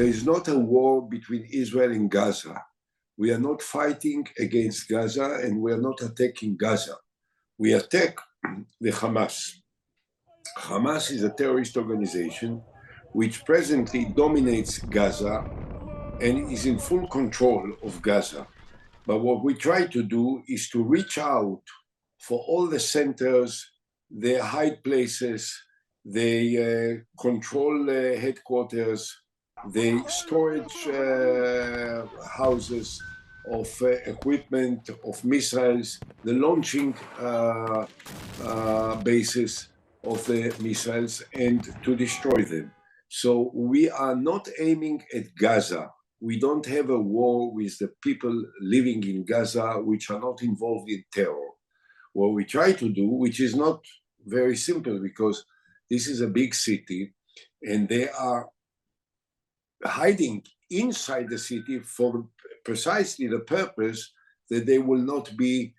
there is not a war between Israel and Gaza. We are not fighting against Gaza and we are not attacking Gaza. We attack the Hamas. Hamas is a terrorist organization which presently dominates Gaza and is in full control of Gaza. But what we try to do is to reach out for all the centers, their hide places, they control headquarters, the storage houses of equipment, of missiles, the launching bases of the missiles, and to destroy them. So we are not aiming at Gaza. We don't have a war with the people living in Gaza which are not involved in terror. What we try to do, which is not very simple because this is a big city and they are hiding inside the city for precisely the purpose that they will not be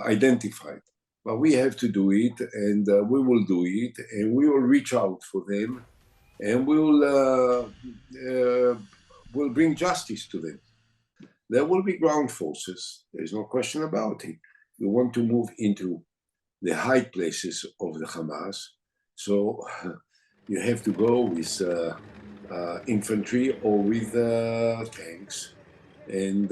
identified. But we have to do it, and we will do it, and we will reach out for them, and we'll bring justice to them. There will be ground forces. There's no question about it. We want to move into the high places of the Hamas. So you have to go with infantry or with tanks and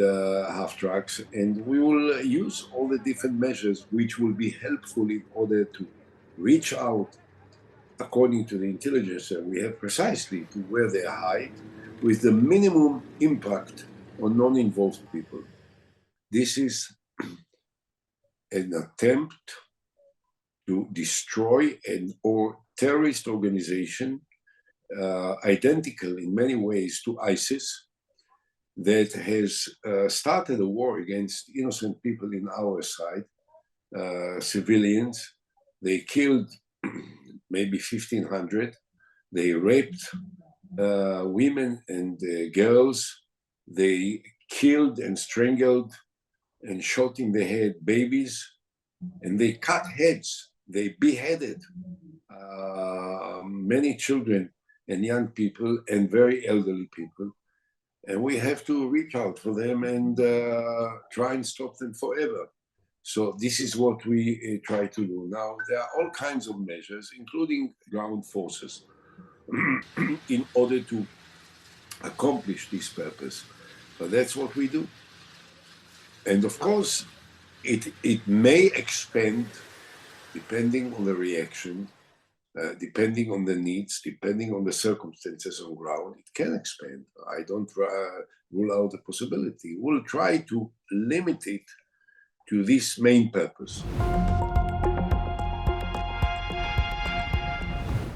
half trucks, and we will use all the different measures which will be helpful in order to reach out according to the intelligence that we have precisely to where they hide with the minimum impact on non-involved people. This is an attempt to destroy an terrorist organization identical in many ways to ISIS that has started a war against innocent people in our side, civilians. They killed maybe 1,500. They raped women and girls. They killed and strangled and shot in the head babies. And they cut heads. They beheaded many children and young people and very elderly people. And we have to reach out for them and try and stop them forever. So this is what we try to do. Now, there are all kinds of measures, including ground forces, in order to accomplish this purpose. But that's what we do. And of course, it may expand depending on the reaction, depending on the needs, depending on the circumstances on ground. It can expand. I don't rule out the possibility. We'll try to limit it to this main purpose.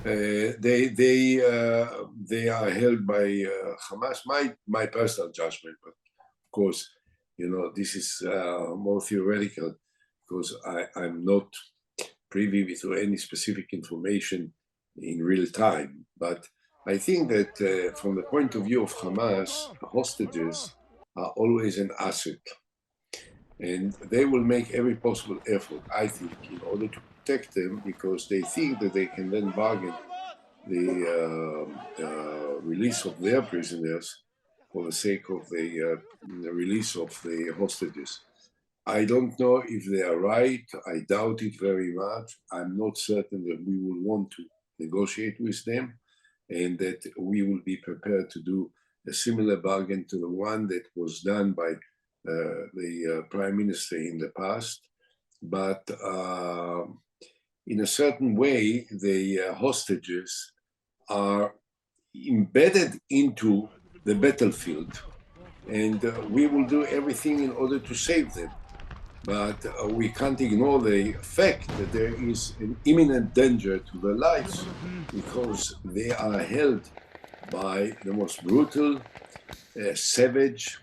They are held by Hamas. My personal judgment, but of course, you know, this is more theoretical because I'm not privy to any specific information in real time. But I think that from the point of view of Hamas, hostages are always an asset. And they will make every possible effort, I think, in order to protect them because they think that they can then bargain the release of their prisoners for the sake of the release of the hostages. I don't know if they are right. I doubt it very much. I'm not certain that we will want to negotiate with them and that we will be prepared to do a similar bargain to the one that was done by the Prime Minister in the past. But in a certain way, the hostages are embedded into the battlefield, and we will do everything in order to save them. But we can't ignore the fact that there is an imminent danger to their lives because they are held by the most brutal, savage,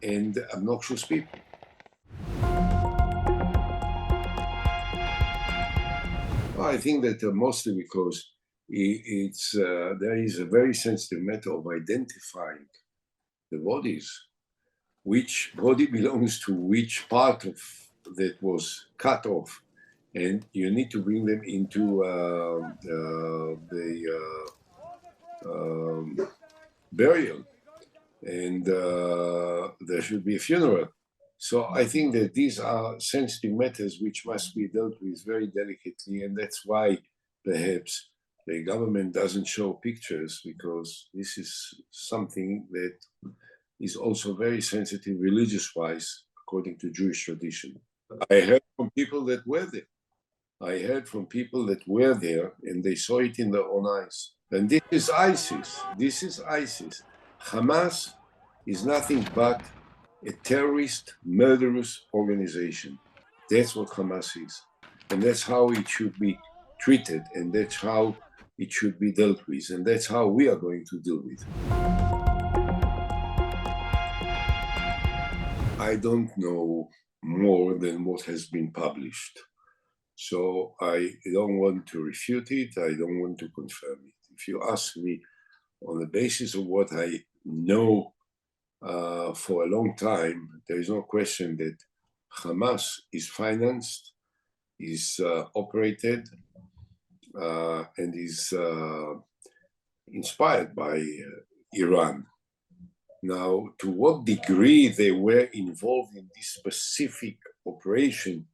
and obnoxious people. Well, I think that mostly because there is a very sensitive matter of identifying the bodies. Which body belongs to which part of that was cut off and you need to bring them into the burial, and there should be a funeral. So I think that these are sensitive matters which must be dealt with very delicately, and that's why perhaps the government doesn't show pictures, because this is something that is also very sensitive religious-wise, according to Jewish tradition. I heard from people that were there. I heard from people that were there, and they saw it in their own eyes. And this is ISIS. This is ISIS. Hamas is nothing but a terrorist, murderous organization. That's what Hamas is. And that's how it should be treated, and that's how it should be dealt with, and that's how we are going to deal with it. I don't know more than what has been published. So I don't want to refute it. I don't want to confirm it. If you ask me on the basis of what I know for a long time, there is no question that Hamas is financed, is operated, and is inspired by Iran. Now, to what degree they were involved in this specific operation,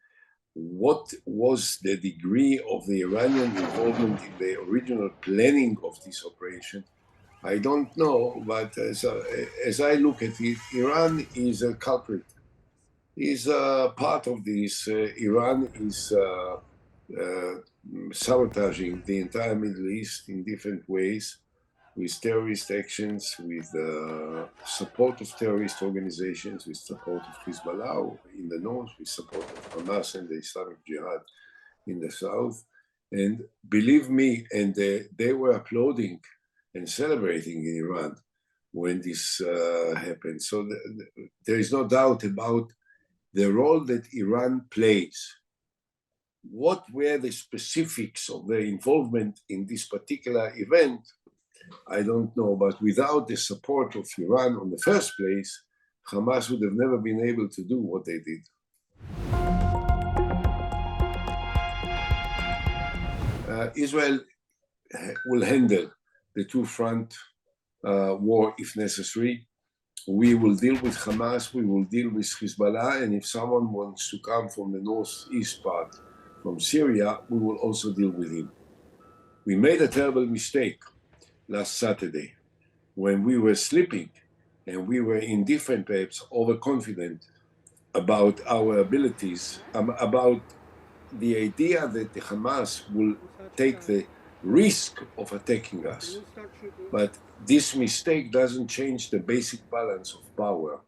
what was the degree of the Iranian involvement in the original planning of this operation, I don't know, but as I look at it, Iran is a culprit, is part of this. Iran is sabotaging the entire Middle East in different ways, with terrorist actions, with support of terrorist organizations, with support of Hezbollah in the north, with support of Hamas and the Islamic Jihad in the south. And believe me, and they were applauding and celebrating in Iran when this happened. So there is no doubt about the role that Iran plays. What were the specifics of their involvement in this particular event? I don't know, but without the support of Iran in the first place, Hamas would have never been able to do what they did. Israel will handle the two-front war if necessary. We will deal with Hamas, we will deal with Hezbollah, and if someone wants to come from the northeast part, from Syria, we will also deal with him. We made a terrible mistake last Saturday when we were sleeping and we were indifferent, perhaps overconfident about our abilities, about the idea that the Hamas will take the risk of attacking us. But this mistake doesn't change the basic balance of power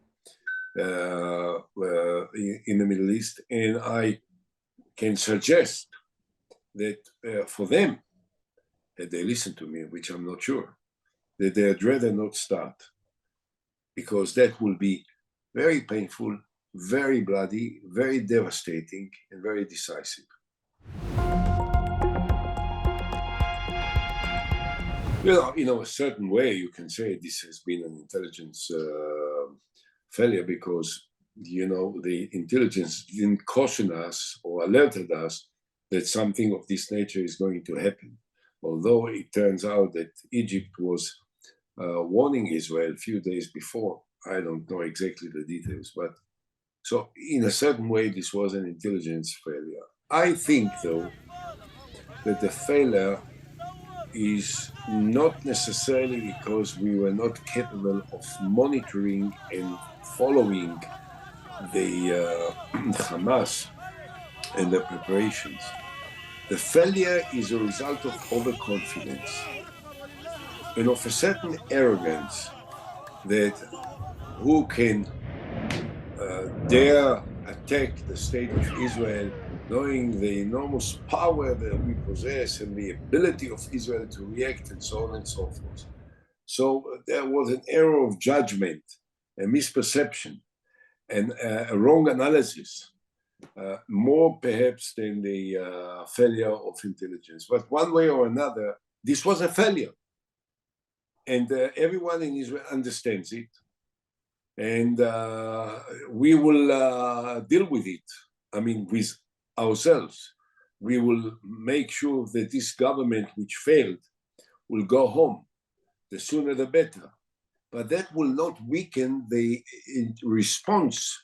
in the Middle East. And I can suggest that for them, that they listen to me, which I'm not sure, that they'd rather not start, because that will be very painful, very bloody, very devastating, and very decisive. Well, in a certain way, you can say this has been an intelligence failure, because, the intelligence didn't caution us or alerted us that something of this nature is going to happen. Although it turns out that Egypt was warning Israel a few days before. I don't know exactly the details, but so in a certain way, this was an intelligence failure. I think, though, that the failure is not necessarily because we were not capable of monitoring and following the Hamas and the preparations. The failure is a result of overconfidence and of a certain arrogance that who can dare attack the state of Israel, knowing the enormous power that we possess and the ability of Israel to react, and so on and so forth. So there was an error of judgment, a misperception, and a wrong analysis, more perhaps than the failure of intelligence. But one way or another, this was a failure. And everyone in Israel understands it. And we will deal with it, with ourselves. we will make sure that this government which failed will go home. The sooner the better. But that will not weaken the response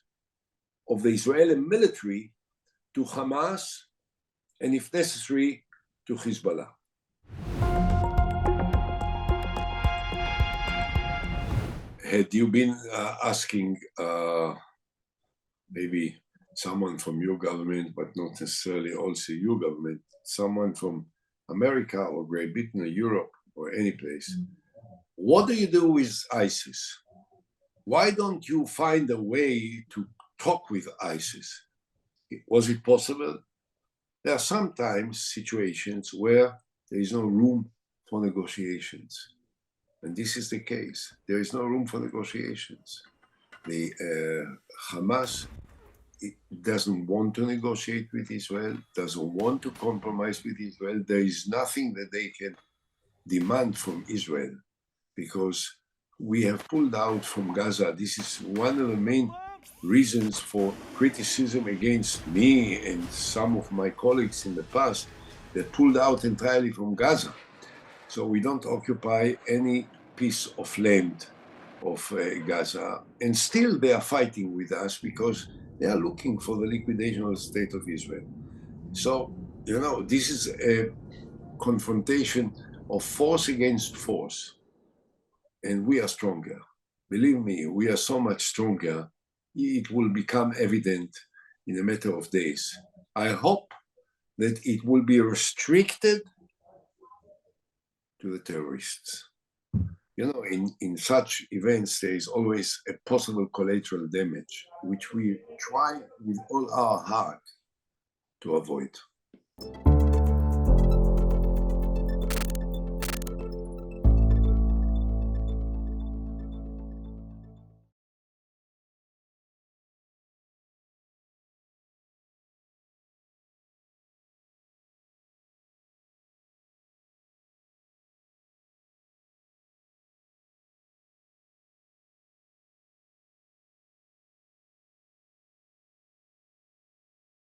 of the Israeli military to Hamas, and if necessary, to Hezbollah. Had you been asking maybe someone from your government, but not necessarily also your government, someone from America or Great Britain or Europe or any place, what do you do with ISIS? Why don't you find a way to talk with ISIS? Was it possible? There are sometimes situations where there is no room for negotiations. And this is the case. There is no room for negotiations. The Hamas doesn't want to negotiate with Israel, doesn't want to compromise with Israel. There is nothing that they can demand from Israel because we have pulled out from Gaza. This is one of the main reasons for criticism against me and some of my colleagues in the past that pulled out entirely from Gaza. So we don't occupy any piece of land of Gaza. And still they are fighting with us because they are looking for the liquidation of the state of Israel. So, you know, this is a confrontation of force against force. And we are stronger. Believe me, we are so much stronger. It will become evident in a matter of days. I hope that it will be restricted to the terrorists. You know, in such events, there is always a possible collateral damage, which we try with all our heart to avoid.